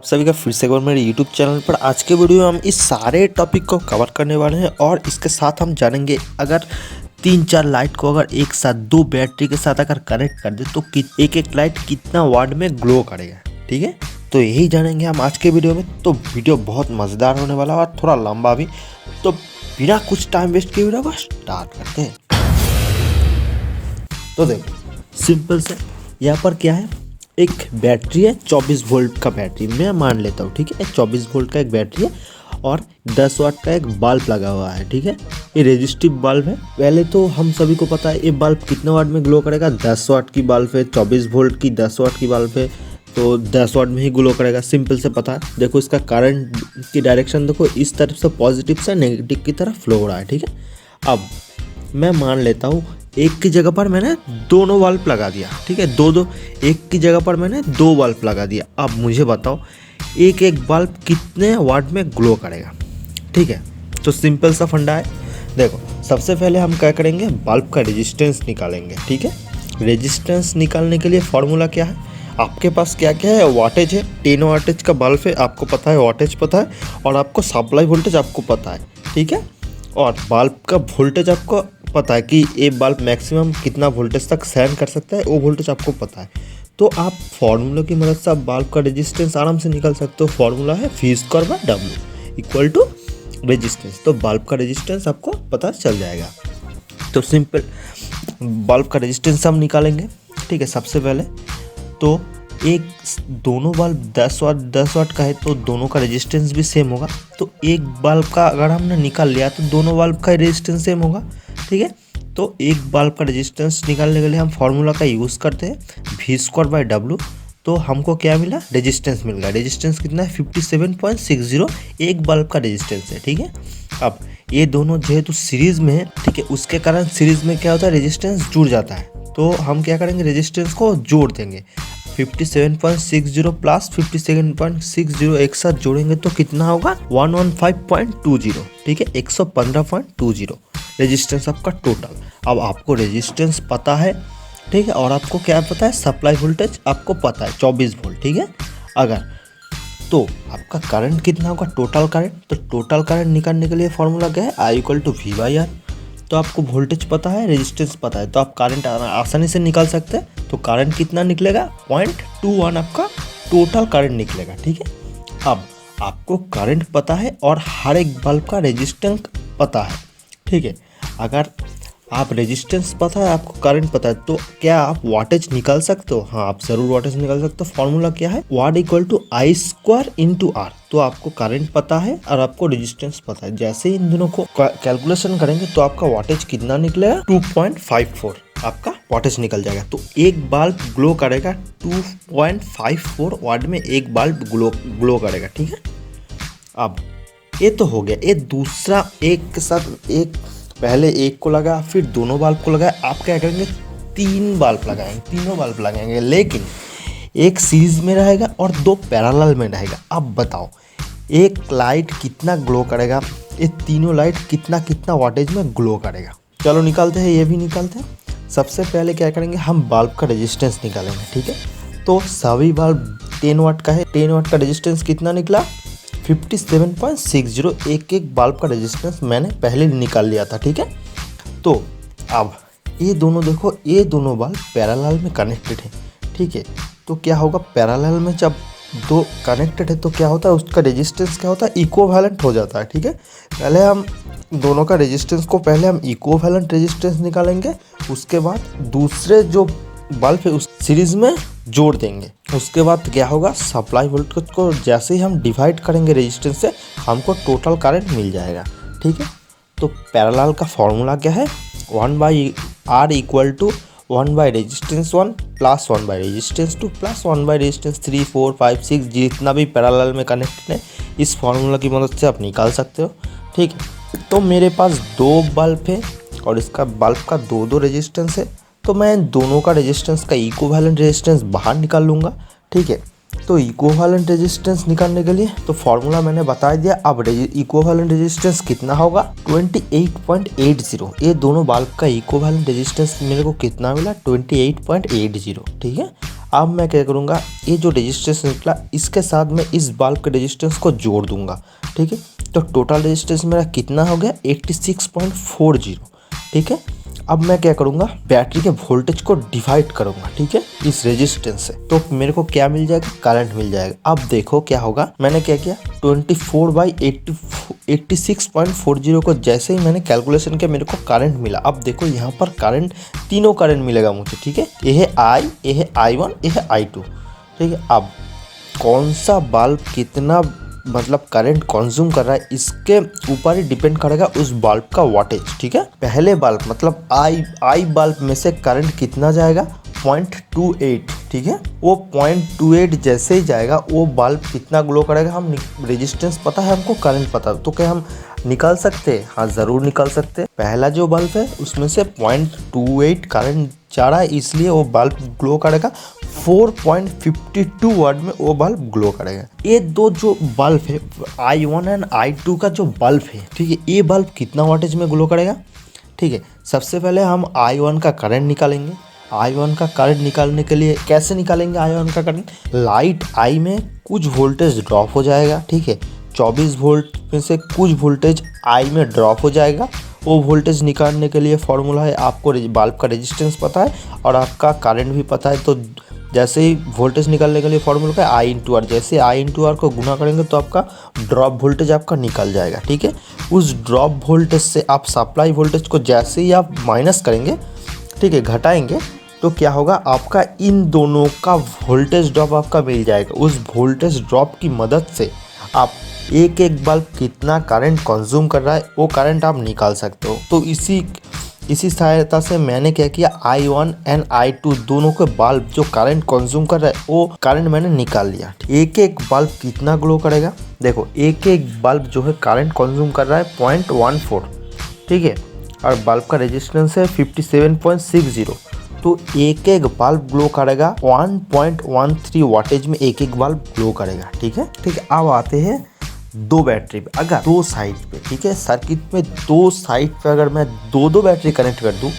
आप सभी का फिर से एक बार मेरे YouTube चैनल पर। आज के वीडियो में हम इस सारे टॉपिक को कवर करने वाले हैं और इसके साथ हम जानेंगे अगर 3-4 लाइट को अगर एक साथ दो बैटरी के साथ अगर कनेक्ट कर दे तो एक एक लाइट कितना वाट में ग्लो करेगा। ठीक है, तो यही जानेंगे हम आज के वीडियो में। तो वीडियो बहुत मज़ेदार होने वाला है और थोड़ा लंबा भी। तो बिना कुछ टाइम वेस्ट किए वीडियो को स्टार्ट करते हैं। तो देखो सिंपल से यहाँ पर क्या है, एक बैटरी है 24 वोल्ट का बैटरी मैं मान लेता हूँ। ठीक है, 24 वोल्ट का एक बैटरी है और 10 वाट का एक बल्ब लगा हुआ है। ठीक है, ये रेजिस्टिव बल्ब है। पहले तो हम सभी को पता है ये बल्ब कितने वाट में ग्लो करेगा। 10 वाट की बल्ब है, 24 वोल्ट की 10 वाट की बल्ब है, तो 10 वाट में ही ग्लो करेगा। सिंपल से पता है। देखो इसका करंट की डायरेक्शन देखो, इस तरफ से पॉजिटिव से नेगेटिव की तरफ फ्लो हो रहा है। ठीक है, अब मैं मान लेता हूँ एक की जगह पर मैंने दोनों बल्ब लगा दिया। ठीक है, दो एक की जगह पर मैंने दो बल्ब लगा दिया। अब मुझे बताओ एक एक बल्ब कितने वाट में ग्लो करेगा। ठीक है, तो सिंपल सा फंडा है। देखो सबसे पहले हम क्या करेंगे, बल्ब का रेजिस्टेंस निकालेंगे। ठीक है, रेजिस्टेंस निकालने के लिए फॉर्मूला क्या है, आपके पास क्या क्या है, वाटेज है। 10 वाटेज का बल्ब है, आपको पता है वाटेज पता है, और आपको सप्लाई वोल्टेज आपको पता है। ठीक है, और बल्ब का वोल्टेज आपको पता है कि ये बल्ब मैक्सिमम कितना वोल्टेज तक सहन कर सकता है, वो वोल्टेज आपको पता है। तो आप फार्मूला की मदद से आप बल्ब का रेजिस्टेंस आराम से निकाल सकते हो। फार्मूला है V²/W इक्वल टू रेजिस्टेंस। तो बल्ब का रेजिस्टेंस आपको पता चल जाएगा। तो सिंपल बल्ब का रेजिस्टेंस हम निकालेंगे। ठीक है, सबसे पहले तो एक दोनों बल्ब 10 वाट का है तो दोनों का रेजिस्टेंस भी सेम होगा। तो एक बल्ब का अगर हमने निकाल लिया तो दोनों बल्ब का रेजिस्टेंस सेम होगा। ठीक है, तो एक बल्ब का रेजिस्टेंस निकालने के लिए हम फार्मूला का यूज़ करते हैं V²/W। तो हमको क्या मिला, रेजिस्टेंस मिल गया। रेजिस्टेंस कितना है, 57.60 एक बल्ब का रेजिस्टेंस है। ठीक है, अब ये दोनों जेहेतु सीरीज़ में है, ठीक है, उसके कारण सीरीज़ में क्या होता है, रेजिस्टेंस जुड़ जाता है। तो हम क्या करेंगे, रेजिस्टेंस को जोड़ देंगे। 57.60 प्लस 57.60 एक साथ जोड़ेंगे तो कितना होगा, 115.20। ठीक है, 115.20 रेजिस्टेंस आपका टोटल। अब आपको रेजिस्टेंस पता है, ठीक है, और आपको क्या पता है, सप्लाई वोल्टेज आपको पता है 24 वोल्ट। ठीक है, अगर तो आपका करंट कितना होगा, टोटल करंट। तो टोटल करंट निकालने के लिए फॉर्मूला क्या है, I = V/R। तो आपको वोल्टेज पता है, रेजिस्टेंस पता है, तो आप करंट आसानी से निकाल सकते हैं। तो करंट कितना निकलेगा, 0.21 आपका टोटल करंट निकलेगा। ठीक है, अब आपको करंट पता है और हर एक बल्ब का रेजिस्टेंस पता है। ठीक है, अगर आप रेजिस्टेंस पता है, आपको करंट पता है, तो क्या आप वाटेज निकाल सकते हो। हाँ, आप ज़रूर वाटेज निकाल सकते हो। फॉर्मूला क्या है, वाट इक्वल टू I²/R। तो आपको करंट पता है और आपको रेजिस्टेंस पता है। जैसे इन दोनों को कैलकुलेशन करेंगे तो आपका वाटेज कितना निकलेगा, 2.54 आपका वाटेज निकल जाएगा। तो एक बल्ब ग्लो करेगा 2.54 वाट में एक बल्ब ग्लो करेगा। ठीक है, अब ये तो हो गया। ये दूसरा एक के साथ एक, पहले एक को लगा फिर दोनों बल्ब को लगाए। आप क्या करेंगे, 3 बल्ब लगाएंगे, तीनों बल्ब लगाएंगे, लेकिन एक सीरीज में रहेगा और 2 पैरेलल में रहेगा। अब बताओ एक लाइट कितना ग्लो करेगा, ये तीनों लाइट कितना कितना वाटेज में ग्लो करेगा। चलो निकालते हैं, ये भी निकालते हैं। सबसे पहले क्या करेंगे, हम बल्ब का रेजिस्टेंस निकालेंगे। ठीक है, तो सभी बल्ब 10 वाट का है। 10 वाट का रेजिस्टेंस कितना निकला, 57.60 एक एक बल्ब का रेजिस्टेंस मैंने पहले निकाल लिया था। ठीक है, तो अब ये दोनों देखो, ये दोनों बल्ब पैरेलल में कनेक्टेड है। ठीक है, तो क्या होगा, पैरेलल में जब दो कनेक्टेड है तो क्या होता है, उसका रेजिस्टेंस क्या होता है, इक्विवेलेंट हो जाता है। ठीक है, पहले हम दोनों का रेजिस्टेंस को पहले हम इक्विवेलेंट रेजिस्टेंस निकालेंगे, उसके बाद दूसरे जो बल्ब है उस सीरीज में जोड़ देंगे। उसके बाद क्या होगा, सप्लाई वोल्टेज को जैसे ही हम डिवाइड करेंगे रेजिस्टेंस से, हमको टोटल करंट मिल जाएगा। ठीक है, तो पैरेलल का फॉर्मूला क्या है, 1/R इक्वल टू 1/रेजिस्टेंस 1 प्लस 1/रेजिस्टेंस 2 प्लस 1/रेजिस्टेंस 3, 4, 5, 6 जितना भी पैरेलल में कनेक्टेड है, इस फॉर्मूला की मदद से आप निकाल सकते हो। ठीक है, तो मेरे पास 2 बल्ब है और इसका बल्ब का 2 रेजिस्टेंस है, तो मैं दोनों का रेजिस्टेंस का इक्विवेलेंट रेजिस्टेंस बाहर निकाल लूँगा। ठीक है, तो इक्विवेलेंट रेजिस्टेंस निकालने के लिए तो फॉर्मूला मैंने बता दिया। अब इक्विवेलेंट रेजिस्टेंस कितना होगा, 28.80। ये दोनों बल्ब का इक्विवेलेंट रेजिस्टेंस मेरे को कितना मिला, 28.80। ठीक है, अब मैं क्या करूँगा, ये जो रेजिस्टेंस निकला इसके साथ मैं इस बल्ब के रेजिस्टेंस को जोड़ दूंगा, ठीक है। तो टोटल रेजिस्टेंस मेरा कितना हो गया 86.40, ठीक है। अब मैं क्या करूँगा, बैटरी के वोल्टेज को डिवाइड करूँगा, ठीक है, इस रेजिस्टेंस से, तो मेरे को क्या मिल जाएगा, करंट मिल जाएगा। अब देखो क्या होगा, मैंने क्या किया 24/86.40 को जैसे ही मैंने कैलकुलेशन किया मेरे को करंट मिला। अब देखो यहाँ पर करंट, तीनों करंट मिलेगा मुझे, ठीक है। ये है आई, ये है I1, ये है I2, ठीक है। अब कौन सा बल्ब कितना मतलब करंट कंज्यूम कर रहा है इसके ऊपर ही डिपेंड करेगा उस बल्ब का वाटेज, ठीक है। पहले बल्ब मतलब आई बल्ब में से करंट कितना जाएगा 0.28, ठीक है। वो 0.28 जैसे ही जाएगा वो बल्ब कितना ग्लो करेगा, हम रेजिस्टेंस पता है हमको, करंट पता है, तो क्या हम निकाल सकते हैं? हाँ ज़रूर निकाल सकते हैं। पहला जो बल्ब है उसमें से 0.28 करंट जा रहा है, इसलिए वो बल्ब ग्लो करेगा 4.52 वाट में वो बल्ब ग्लो करेगा। ये दो जो बल्ब है I1 एंड I2 का जो बल्ब है, ठीक है, ये बल्ब कितना वाटेज में ग्लो करेगा, ठीक है। सबसे पहले हम I1 का करंट निकालेंगे। I1 का करंट निकालने के लिए कैसे निकालेंगे I1 का करंट, लाइट I में कुछ वोल्टेज ड्रॉप हो जाएगा, ठीक है। 24 वोल्ट में से कुछ वोल्टेज I में ड्रॉप हो जाएगा। वो वोल्टेज निकालने के लिए फॉर्मूला है, आपको बल्ब का रेजिस्टेंस पता है और आपका करंट भी पता है, तो जैसे ही वोल्टेज निकालने के लिए फॉर्मूला है I/R, जैसे I/R को गुना करेंगे तो आपका ड्रॉप वोल्टेज आपका निकल जाएगा, ठीक है। उस ड्रॉप वोल्टेज से आप सप्लाई वोल्टेज को जैसे ही आप माइनस करेंगे, ठीक है, घटाएंगे, तो क्या होगा, आपका इन दोनों का वोल्टेज ड्रॉप आपका मिल जाएगा। उस वोल्टेज ड्रॉप की मदद से आप एक एक बल्ब कितना करंट कंज्यूम कर रहा है वो करंट आप निकाल सकते हो। तो इसी सहायता से मैंने क्या किया, I1 एंड I2 दोनों के बल्ब जो करंट कंज्यूम कर रहा है वो करंट मैंने निकाल लिया। एक एक बल्ब कितना ग्लो करेगा, देखो एक एक बल्ब जो है करंट कंज्यूम कर रहा है 0.14, ठीक है, और बल्ब का रेजिस्टेंस है 57.60, तो एक एक बल्ब ग्लो करेगा 1.13 वाटेज में एक एक बल्ब ग्लो करेगा, ठीक है। ठीक है, अब आते हैं दो बैटरी पे। अगर दो साइड पे, ठीक है, सर्किट में दो साइड पे अगर मैं दो बैटरी कनेक्ट कर दूं,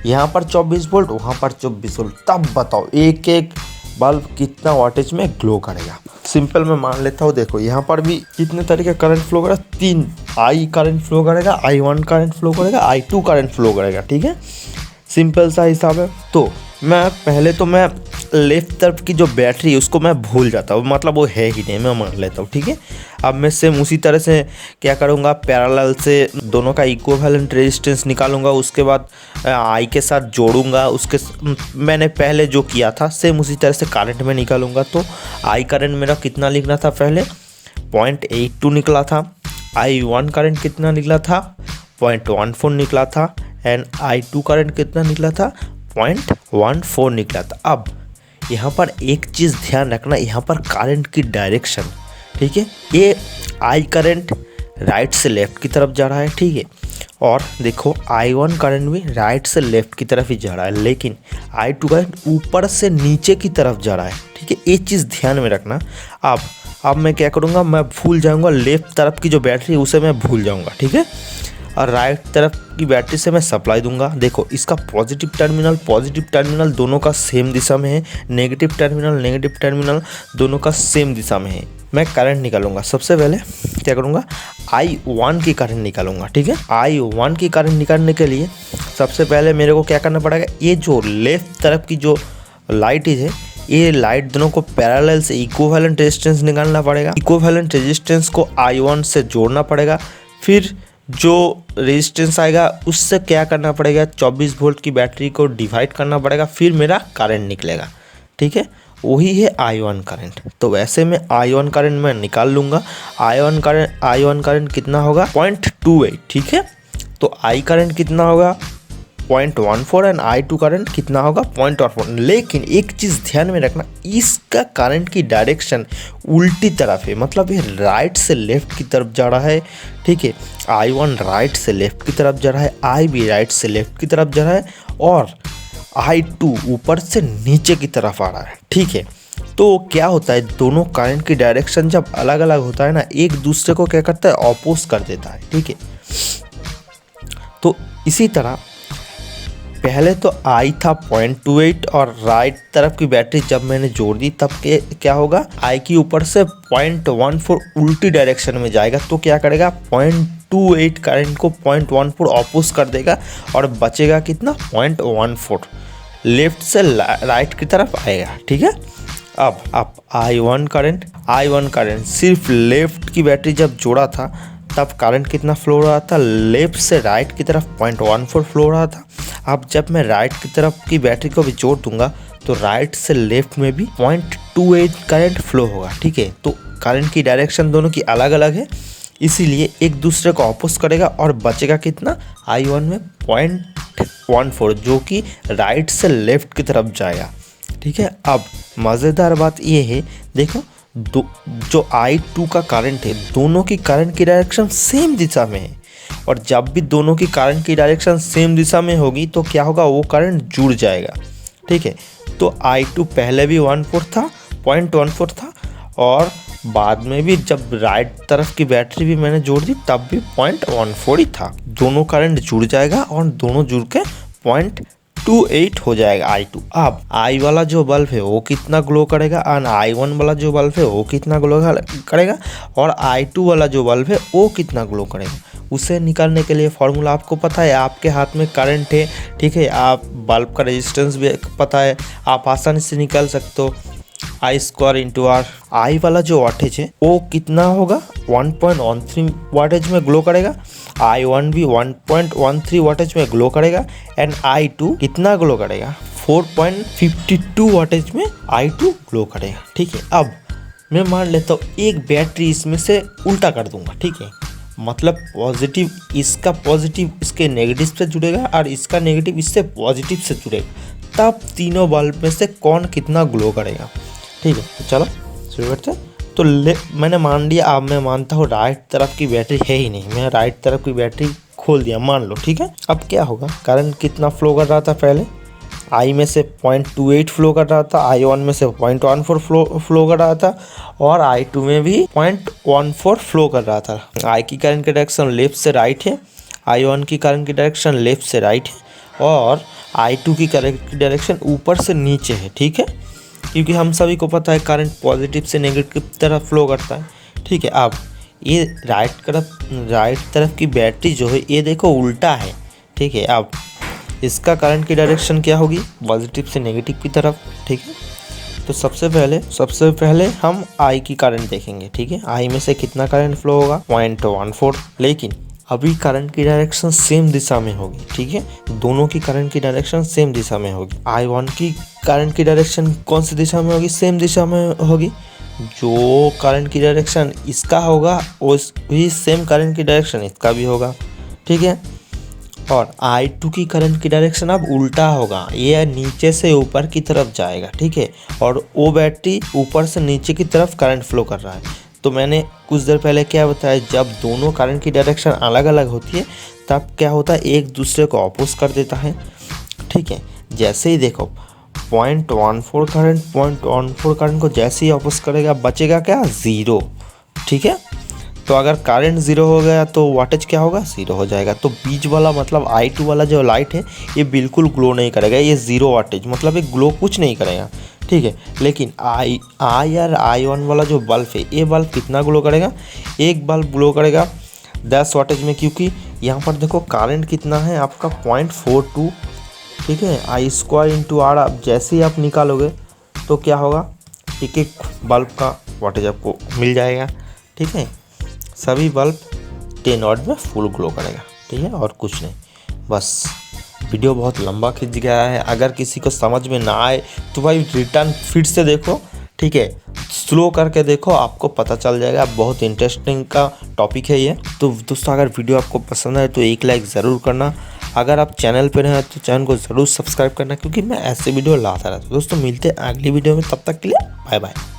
यहाँ पर 24 वोल्ट वहाँ पर 24 वोल्ट, तब बताओ एक एक बल्ब कितना वाटेज में ग्लो करेगा। सिंपल मैं मान लेता हूँ, देखो यहाँ पर भी कितने तरीके करंट फ्लो करेगा, 3 I करंट फ्लो करेगा, I1 करंट फ्लो करेगा, I2 करंट फ्लो करेगा, ठीक है। सिंपल सा हिसाब है। तो मैं पहले तो मैं लेफ्ट तरफ की जो बैटरी है उसको मैं भूल जाता हूँ, मतलब वो है ही नहीं, मैं मान लेता हूँ, ठीक है। अब मैं सेम उसी तरह से क्या करूँगा, पैरेलल से दोनों का इक्विवेलेंट रेजिस्टेंस निकालूंगा, उसके बाद आई के साथ जोड़ूंगा, उसके मैंने पहले जो किया था सेम उसी तरह से करंट में निकालूंगा। तो आई करंट मेरा कितना निकला था, पहले 0.82 निकला था। I1 करंट कितना निकला था, 0.14 निकला था, एंड I2 करंट कितना निकला था, 0.14 निकला था। अब यहाँ पर एक चीज़ ध्यान रखना, यहाँ पर करंट की डायरेक्शन, ठीक है, ये I करंट राइट से लेफ्ट की तरफ जा रहा है, ठीक है, और देखो I1 करंट भी राइट से लेफ्ट की तरफ ही जा रहा है, लेकिन I2 करंट ऊपर से नीचे की तरफ जा रहा है, ठीक है, ये चीज़ ध्यान में रखना। अब मैं क्या करूँगा, मैं भूल जाऊँगा लेफ्ट तरफ की जो बैटरी है उसे मैं भूल जाऊँगा, ठीक है, और राइट तरफ की बैटरी से मैं सप्लाई दूंगा। देखो इसका पॉजिटिव टर्मिनल दोनों का सेम दिशा में है, नेगेटिव टर्मिनल दोनों का सेम दिशा में है। मैं करंट निकालूंगा, सबसे पहले क्या करूंगा, I1 की करंट निकालूंगा, ठीक है। I1 की करंट निकालने के लिए सबसे पहले मेरे को क्या करना पड़ेगा, ये जो लेफ्ट तरफ की जो लाइट है, ये लाइट दोनों को पैरेलल से इक्विवेलेंट रेजिस्टेंस निकालना पड़ेगा। इक्विवेलेंट रेजिस्टेंस को I1 से जोड़ना पड़ेगा, फिर जो रेजिस्टेंस आएगा उससे क्या करना पड़ेगा, 24 वोल्ट की बैटरी को डिवाइड करना पड़ेगा, फिर मेरा करंट निकलेगा, ठीक है, वही है I1 करंट। तो वैसे में I1 करंट मैं निकाल लूँगा। I1 करंट कितना होगा, 0.28, ठीक है। तो I करंट कितना होगा, 0.14, एंड I2 करंट कितना होगा, 0.14। लेकिन एक चीज़ ध्यान में रखना, इसका करंट की डायरेक्शन उल्टी तरफ है, मतलब ये राइट से लेफ्ट की तरफ जा रहा है, ठीक है। I1 राइट से लेफ्ट की तरफ जा रहा है, I भी राइट से लेफ्ट की तरफ जा रहा है, और I2 ऊपर से नीचे की तरफ आ रहा है, ठीक है। तो क्या होता है, दोनों करंट की डायरेक्शन जब अलग अलग होता है ना, एक दूसरे को क्या करता है, ऑपोज कर देता है, ठीक है। तो इसी तरह पहले तो आई था 0.28 और राइट तरफ की बैटरी जब मैंने जोड़ दी तब क्या होगा, आई की ऊपर से 0.14 उल्टी डायरेक्शन में जाएगा तो क्या करेगा 0.28 करंट को 0.14 ऑपोज कर देगा और बचेगा कितना 0.14 लेफ्ट से राइट की तरफ आएगा। ठीक है, अब I1 करंट सिर्फ लेफ्ट की बैटरी जब जोड़ा था तब करंट कितना फ्लो हो रहा था, लेफ्ट से राइट की तरफ 0.14 फ्लो हो रहा था। अब जब मैं राइट की तरफ की बैटरी को भी जोड़ दूंगा तो राइट से लेफ्ट में भी 0.28 करंट फ्लो होगा। ठीक है, तो करंट की डायरेक्शन दोनों की अलग अलग है, इसीलिए एक दूसरे को ऑपोज करेगा और बचेगा कितना I1 में 0.14 जो कि राइट से लेफ्ट की तरफ जाएगा। ठीक है, अब मज़ेदार बात ये है, देखो जो I2 का करंट है दोनों की करंट की डायरेक्शन सेम दिशा में है और जब भी दोनों की करंट की डायरेक्शन सेम दिशा में होगी तो क्या होगा, वो करंट जुड़ जाएगा। ठीक है, तो I2 पहले भी 0.14 था और बाद में भी जब राइट तरफ की बैटरी भी मैंने जोड़ दी तब भी 0.14 ही था। दोनों करंट जुड़ जाएगा और दोनों जुड़ के 0.28 हो जाएगा I2। अब I वाला जो बल्ब है वो कितना ग्लो करेगा और I1 वाला जो बल्ब है वो कितना ग्लो करेगा और I2 वाला जो बल्ब है वो कितना ग्लो करेगा, उसे निकालने के लिए फॉर्मूला आपको पता है, आपके हाथ में करंट है। ठीक है, आप बल्ब का रेजिस्टेंस भी पता है, आप आसानी से निकाल सकते हो। I² into R। I वाला जो वाटेज है वो कितना होगा 1.13 वाटेज में ग्लो करेगा, I1 भी 1.13 वाटेज में ग्लो करेगा एंड I2 कितना ग्लो करेगा 4.52 वाटेज में I2 ग्लो करेगा। ठीक है, अब मैं मान लेता हूँ एक बैटरी इसमें से उल्टा कर दूंगा। ठीक है, मतलब पॉजिटिव इसका पॉजिटिव इसके नेगेटिव से जुड़ेगा और इसका नेगेटिव इससे पॉजिटिव से जुड़ेगा, तब तीनों बल्ब में से कौन कितना ग्लो करेगा। ठीक है, तो चलो शुरू करते हैं। तो मैंने मान लिया, अब मैं मानता हूँ राइट तरफ की बैटरी है ही नहीं, मैं राइट तरफ की बैटरी खोल दिया मान लो। ठीक है, अब क्या होगा, करंट कितना फ्लो कर रहा था, पहले I में से 0.28 फ्लो कर रहा था, I1 में से 0.14 फ्लो कर रहा था और I2 में भी 0.14 फ्लो कर रहा था। I की करंट की डायरेक्शन लेफ्ट से राइट है, I1 की करंट की डायरेक्शन लेफ्ट से राइट है और I2 की करंट की डायरेक्शन ऊपर से नीचे है। ठीक है, क्योंकि हम सभी को पता है करंट पॉजिटिव से नेगेटिव की तरफ फ्लो करता है। ठीक है, अब ये राइट तरफ की बैटरी जो है ये देखो उल्टा है। ठीक है, अब इसका करंट की डायरेक्शन क्या होगी, पॉजिटिव से नेगेटिव की तरफ। ठीक है, तो सबसे पहले हम I की करंट देखेंगे। ठीक है, I में से कितना करंट फ्लो होगा 0.14, लेकिन अभी करंट की डायरेक्शन सेम दिशा में होगी। ठीक है, दोनों की करंट की डायरेक्शन सेम दिशा में होगी। I1 की करंट की डायरेक्शन कौन सी दिशा में होगी, सेम दिशा में होगी। जो करंट की डायरेक्शन इसका होगा वही सेम करंट की डायरेक्शन इसका भी होगा। ठीक है, और I2 की करंट की डायरेक्शन अब उल्टा होगा, ये नीचे से ऊपर की तरफ जाएगा। ठीक है, और वो बैटरी ऊपर से नीचे की तरफ करंट फ्लो कर रहा है। तो मैंने कुछ देर पहले क्या बताया, जब दोनों करंट की डायरेक्शन अलग अलग होती है तब क्या होता है, एक दूसरे को अपोज कर देता है। ठीक है, जैसे ही देखो 0.14 करंट को जैसे ही अपोज करेगा बचेगा क्या, 0। ठीक है, तो अगर करंट 0 हो गया तो वाटेज क्या होगा, 0 हो जाएगा। तो बीच वाला मतलब I2 वाला जो लाइट है ये बिल्कुल ग्लो नहीं करेगा, ये 0 वाटेज मतलब ये ग्लो कुछ नहीं करेगा। ठीक है, लेकिन I और I1 वाला जो बल्ब है ये बल्ब कितना ग्लो करेगा, एक बल्ब ग्लो करेगा 10 वाटेज में, क्योंकि यहाँ पर देखो करंट कितना है आपका 0.42। ठीक है, I² इंटू R आप जैसे ही आप निकालोगे तो क्या होगा, एक एक बल्ब का वाटेज आपको मिल जाएगा। ठीक है, सभी बल्ब 10 वाट में फुल ग्लो करेगा। ठीक है, और कुछ नहीं। बस वीडियो बहुत लंबा खिंच गया है, अगर किसी को समझ में ना आए तो भाई रिटर्न फिर से देखो। ठीक है, स्लो करके देखो, आपको पता चल जाएगा। बहुत इंटरेस्टिंग का टॉपिक है ये। तो दोस्तों अगर वीडियो आपको पसंद आए तो एक लाइक ज़रूर करना, अगर आप चैनल पर हैं तो चैनल को ज़रूर सब्सक्राइब करना, क्योंकि मैं ऐसे वीडियो लाता रहता हूँ। दोस्तों मिलते हैं अगली वीडियो में, तब तक के लिए बाय बाय।